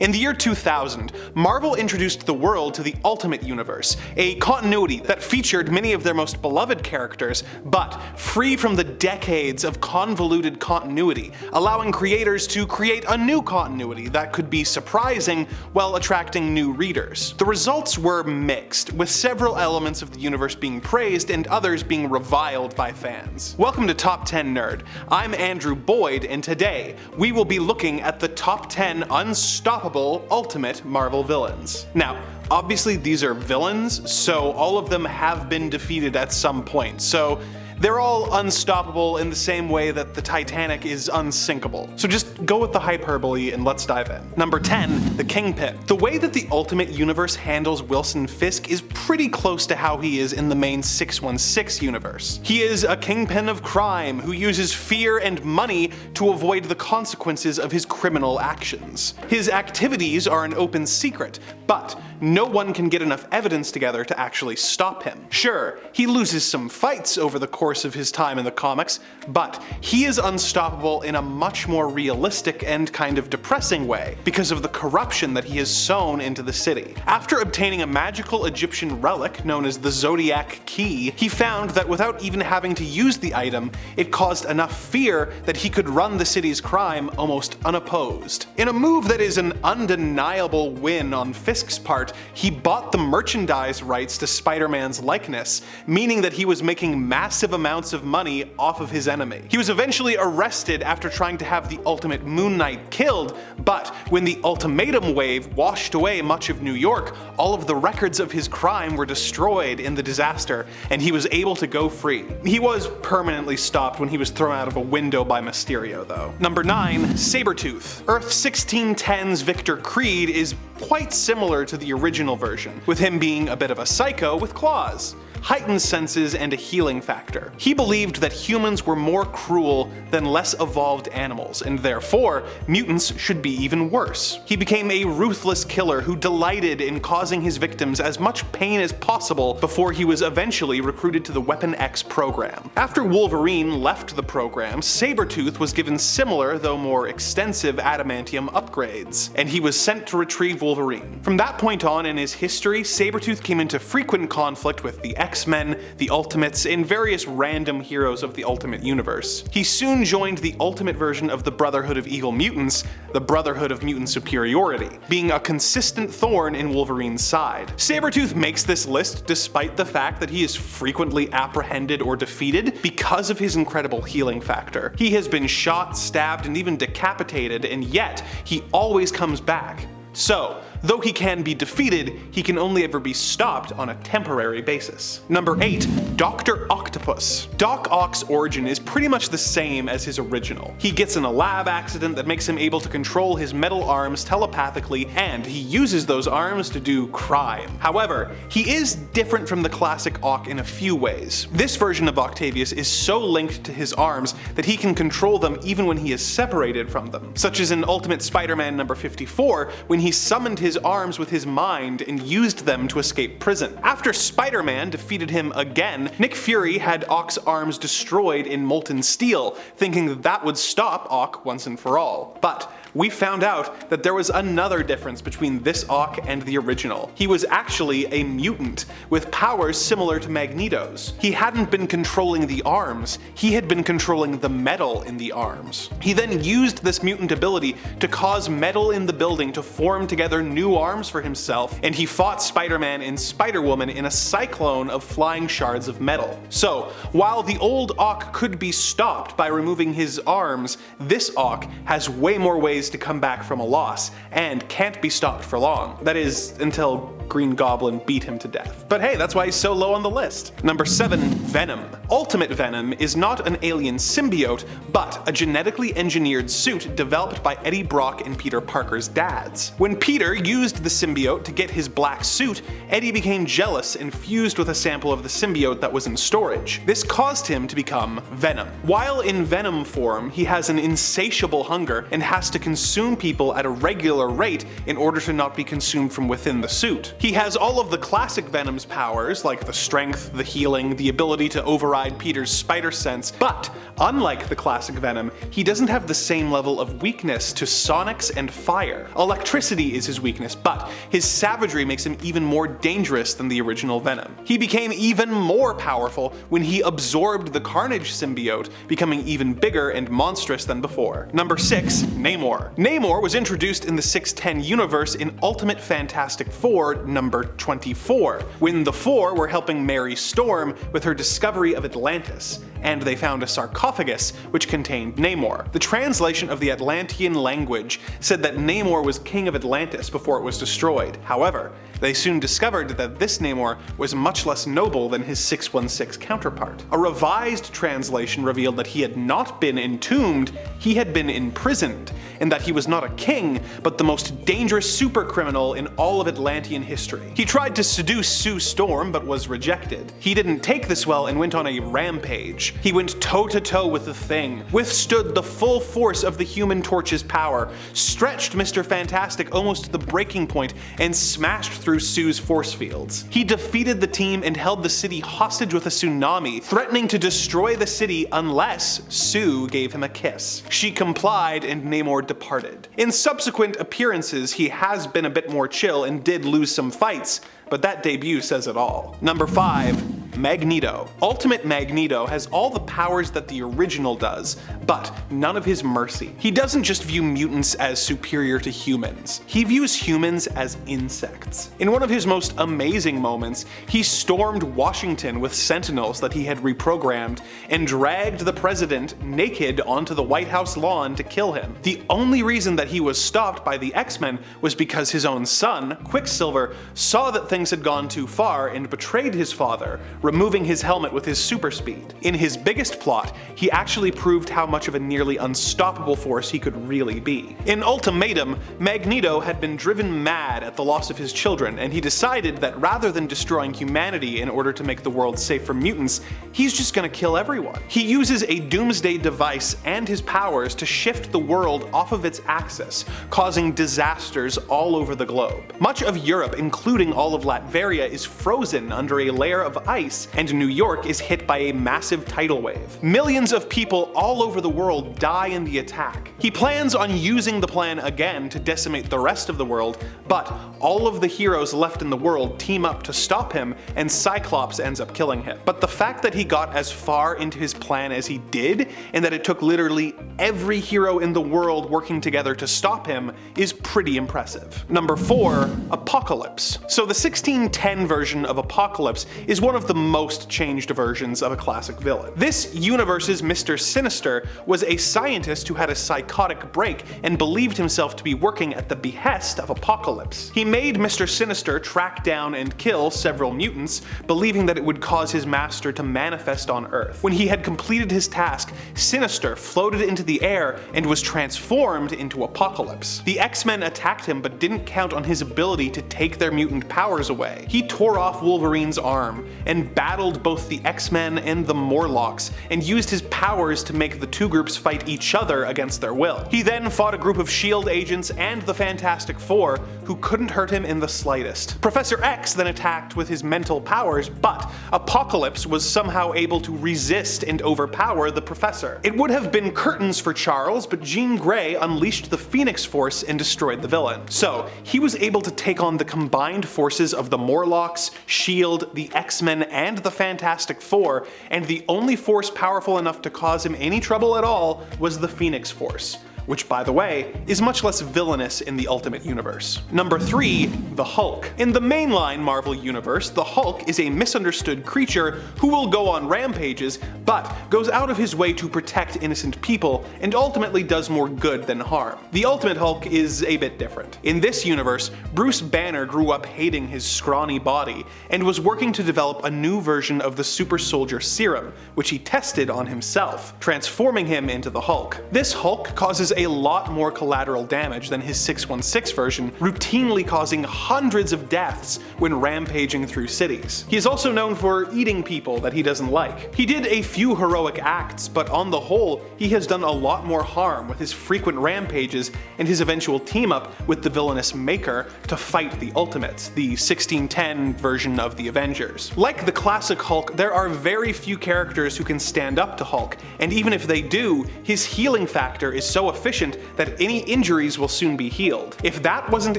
In the year 2000, Marvel introduced the world to the Ultimate Universe, a continuity that featured many of their most beloved characters, but free from the decades of convoluted continuity, allowing creators to create a new continuity that could be surprising while attracting new readers. The results were mixed, with several elements of the universe being praised and others being reviled by fans. Welcome to Top 10 Nerd. I'm Andrew Boyd, and today we will be looking at the top 10 unstoppable Ultimate Marvel villains. Now, obviously these are villains, so all of them have been defeated at some point, so they're all unstoppable in the same way that the Titanic is unsinkable. So just go with the hyperbole and let's dive in. Number 10, the Kingpin. The way that the Ultimate Universe handles Wilson Fisk is pretty close to how he is in the main 616 universe. He is a kingpin of crime who uses fear and money to avoid the consequences of his criminal actions. His activities are an open secret, but no one can get enough evidence together to actually stop him. Sure, he loses some fights over the course of his time in the comics, but he is unstoppable in a much more realistic and kind of depressing way because of the corruption that he has sown into the city. After obtaining a magical Egyptian relic known as the Zodiac Key, he found that without even having to use the item, it caused enough fear that he could run the city's crime almost unopposed. In a move that is an undeniable win on Fisk's part, he bought the merchandise rights to Spider-Man's likeness, meaning that he was making massive amounts of money off of his enemy. He was eventually arrested after trying to have the Ultimate Moon Knight killed, but when the Ultimatum wave washed away much of New York, all of the records of his crime were destroyed in the disaster, and he was able to go free. He was permanently stopped when he was thrown out of a window by Mysterio, though. Number 9, Sabretooth. Earth 1610's Victor Creed is quite similar to the original version, with him being a bit of a psycho with claws, heightened senses, and a healing factor. He believed that humans were more cruel than less evolved animals, and therefore, mutants should be even worse. He became a ruthless killer who delighted in causing his victims as much pain as possible before he was eventually recruited to the Weapon X program. After Wolverine left the program, Sabretooth was given similar, though more extensive, adamantium upgrades, and he was sent to retrieve Wolverine. From that point on in his history, Sabretooth came into frequent conflict with the X-Men, the Ultimates, and various random heroes of the Ultimate Universe. He soon joined the Ultimate version of the Brotherhood of Evil Mutants, the Brotherhood of Mutant Superiority, being a consistent thorn in Wolverine's side. Sabretooth makes this list despite the fact that he is frequently apprehended or defeated because of his incredible healing factor. He has been shot, stabbed, and even decapitated, and yet he always comes back. So, though he can be defeated, he can only ever be stopped on a temporary basis. Number 8, Dr. Octopus. Doc Ock's origin is pretty much the same as his original. He gets in a lab accident that makes him able to control his metal arms telepathically, and he uses those arms to do crime. However, he is different from the classic Ock in a few ways. This version of Octavius is so linked to his arms that he can control them even when he is separated from them, such as in Ultimate Spider-Man number 54, when he summoned his arms with his mind and used them to escape prison. After Spider-Man defeated him again, Nick Fury had Ock's arms destroyed in molten steel, thinking that would stop Ock once and for all. But we found out that there was another difference between this Ock and the original. He was actually a mutant, with powers similar to Magneto's. He hadn't been controlling the arms, he had been controlling the metal in the arms. He then used this mutant ability to cause metal in the building to form together new arms for himself, and he fought Spider-Man and Spider-Woman in a cyclone of flying shards of metal. So, while the old Ock could be stopped by removing his arms, this Ock has way more ways to come back from a loss, and can't be stopped for long. That is, until Green Goblin beat him to death. But hey, that's why he's so low on the list. Number 7, Venom. Ultimate Venom is not an alien symbiote, but a genetically engineered suit developed by Eddie Brock and Peter Parker's dads. When Peter used the symbiote to get his black suit, Eddie became jealous and fused with a sample of the symbiote that was in storage. This caused him to become Venom. While in Venom form, he has an insatiable hunger and has to consume people at a regular rate in order to not be consumed from within the suit. He has all of the classic Venom's powers, like the strength, the healing, the ability to override Peter's spider sense, but unlike the classic Venom, he doesn't have the same level of weakness to sonics and fire. Electricity is his weakness, but his savagery makes him even more dangerous than the original Venom. He became even more powerful when he absorbed the Carnage symbiote, becoming even bigger and monstrous than before. Number 6. Namor. Namor was introduced in the 610 universe in Ultimate Fantastic Four number 24, when the Four were helping Mary Storm with her discovery of Atlantis, and they found a sarcophagus which contained Namor. The translation of the Atlantean language said that Namor was king of Atlantis before it was destroyed. However, they soon discovered that this Namor was much less noble than his 616 counterpart. A revised translation revealed that he had not been entombed, he had been imprisoned, and that he was not a king, but the most dangerous supercriminal in all of Atlantean history. He tried to seduce Sue Storm, but was rejected. He didn't take this well and went on a rampage. He went toe-to-toe with the Thing, withstood the full force of the Human Torch's power, stretched Mr. Fantastic almost to the breaking point, and smashed through Sue's force fields. He defeated the team and held the city hostage with a tsunami, threatening to destroy the city unless Sue gave him a kiss. She complied and Namor departed. In subsequent appearances, he has been a bit more chill and did lose some fights, but that debut says it all. Number 5. Magneto. Ultimate Magneto has all the powers that the original does, but none of his mercy. He doesn't just view mutants as superior to humans, he views humans as insects. In one of his most amazing moments, he stormed Washington with sentinels that he had reprogrammed and dragged the president naked onto the White House lawn to kill him. The only reason that he was stopped by the X-Men was because his own son, Quicksilver, saw that things had gone too far and betrayed his father, removing his helmet with his super speed. In his biggest plot, he actually proved how much of a nearly unstoppable force he could really be. In Ultimatum, Magneto had been driven mad at the loss of his children, and he decided that rather than destroying humanity in order to make the world safe from mutants, he's just gonna kill everyone. He uses a doomsday device and his powers to shift the world off of its axis, causing disasters all over the globe. Much of Europe, including all of Latveria, is frozen under a layer of ice, and New York is hit by a massive tidal wave. Millions of people all over the world die in the attack. He plans on using the plan again to decimate the rest of the world, but all of the heroes left in the world team up to stop him, and Cyclops ends up killing him. But the fact that he got as far into his plan as he did, and that it took literally every hero in the world working together to stop him, is pretty impressive. Number 4. Apocalypse. So the 1610 version of Apocalypse is one of the most changed versions of a classic villain. This universe's Mr. Sinister was a scientist who had a psychotic break and believed himself to be working at the behest of Apocalypse. He made Mr. Sinister track down and kill several mutants, believing that it would cause his master to manifest on Earth. When he had completed his task, Sinister floated into the air and was transformed into Apocalypse. The X-Men attacked him but didn't count on his ability to take their mutant powers away. He tore off Wolverine's arm and battled both the X-Men and the Morlocks, and used his powers to make the two groups fight each other against their will. He then fought a group of S.H.I.E.L.D. agents and the Fantastic Four, who couldn't hurt him in the slightest. Professor X then attacked with his mental powers, but Apocalypse was somehow able to resist and overpower the Professor. It would have been curtains for Charles, but Jean Grey unleashed the Phoenix Force and destroyed the villain. So he was able to take on the combined forces of the Morlocks, S.H.I.E.L.D., the X-Men, and the Fantastic Four, and the only force powerful enough to cause him any trouble at all was the Phoenix Force, which, by the way, is much less villainous in the Ultimate Universe. Number 3. The Hulk. In the mainline Marvel Universe, the Hulk is a misunderstood creature who will go on rampages, but goes out of his way to protect innocent people, and ultimately does more good than harm. The Ultimate Hulk is a bit different. In this universe, Bruce Banner grew up hating his scrawny body, and was working to develop a new version of the Super Soldier Serum, which he tested on himself, transforming him into the Hulk. This Hulk causes a lot more collateral damage than his 616 version, routinely causing hundreds of deaths when rampaging through cities. He is also known for eating people that he doesn't like. He did a few heroic acts, but on the whole, he has done a lot more harm with his frequent rampages and his eventual team up with the villainous Maker to fight the Ultimates, the 1610 version of the Avengers. Like the classic Hulk, there are very few characters who can stand up to Hulk, and even if they do, his healing factor is so efficient that any injuries will soon be healed. If that wasn't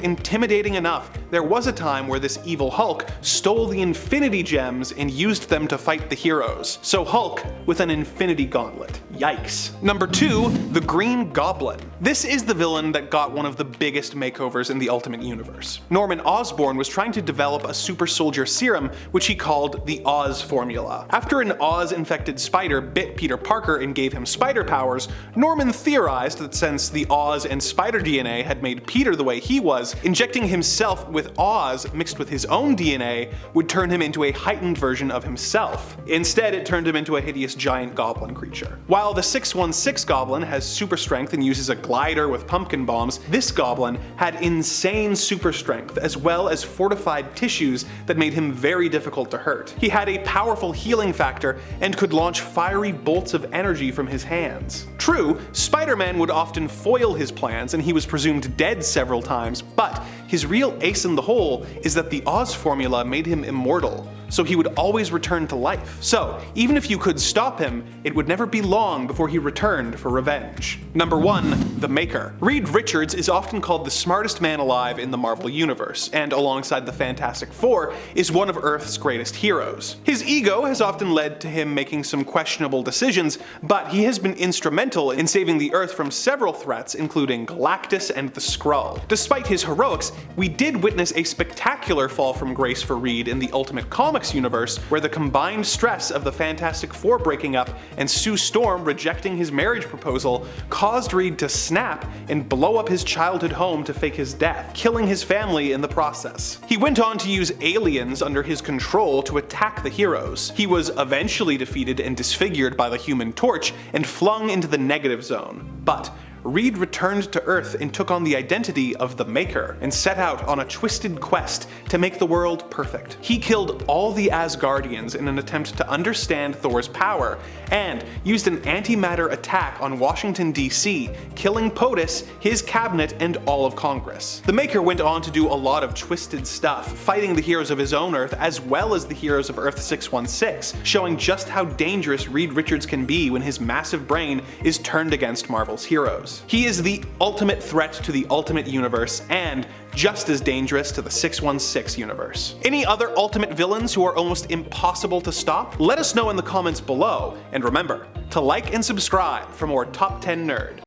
intimidating enough, there was a time where this evil Hulk stole the Infinity Gems and used them to fight the heroes. So Hulk with an Infinity Gauntlet. Yikes. Number 2, the Green Goblin. This is the villain that got one of the biggest makeovers in the Ultimate Universe. Norman Osborn was trying to develop a super soldier serum, which he called the Oz formula. After an Oz-infected spider bit Peter Parker and gave him spider powers, Norman theorized that since the Oz and spider DNA had made Peter the way he was, injecting himself with Oz mixed with his own DNA would turn him into a heightened version of himself. Instead, it turned him into a hideous giant goblin creature. While the 616 Goblin has super strength and uses a glider with pumpkin bombs, this Goblin had insane super strength as well as fortified tissues that made him very difficult to hurt. He had a powerful healing factor and could launch fiery bolts of energy from his hands. True, Spider-Man would often foil his plans and he was presumed dead several times, but his real ace in the hole is that the Oz formula made him immortal, so he would always return to life. So, even if you could stop him, it would never be long before he returned for revenge. Number 1, the Maker. Reed Richards is often called the smartest man alive in the Marvel Universe, and alongside the Fantastic Four, is one of Earth's greatest heroes. His ego has often led to him making some questionable decisions, but he has been instrumental in saving the Earth from several threats, including Galactus and the Skrull. Despite his heroics, we did witness a spectacular fall from grace for Reed in the Ultimate Comics universe, where the combined stress of the Fantastic Four breaking up and Sue Storm rejecting his marriage proposal caused Reed to snap and blow up his childhood home to fake his death, killing his family in the process. He went on to use aliens under his control to attack the heroes. He was eventually defeated and disfigured by the Human Torch and flung into the negative zone. But Reed returned to Earth and took on the identity of the Maker, and set out on a twisted quest to make the world perfect. He killed all the Asgardians in an attempt to understand Thor's power, and used an antimatter attack on Washington, D.C., killing POTUS, his cabinet, and all of Congress. The Maker went on to do a lot of twisted stuff, fighting the heroes of his own Earth as well as the heroes of Earth 616, showing just how dangerous Reed Richards can be when his massive brain is turned against Marvel's heroes. He is the ultimate threat to the Ultimate Universe, and just as dangerous to the 616 universe. Any other Ultimate villains who are almost impossible to stop? Let us know in the comments below, and remember to like and subscribe for more Top 10 Nerd.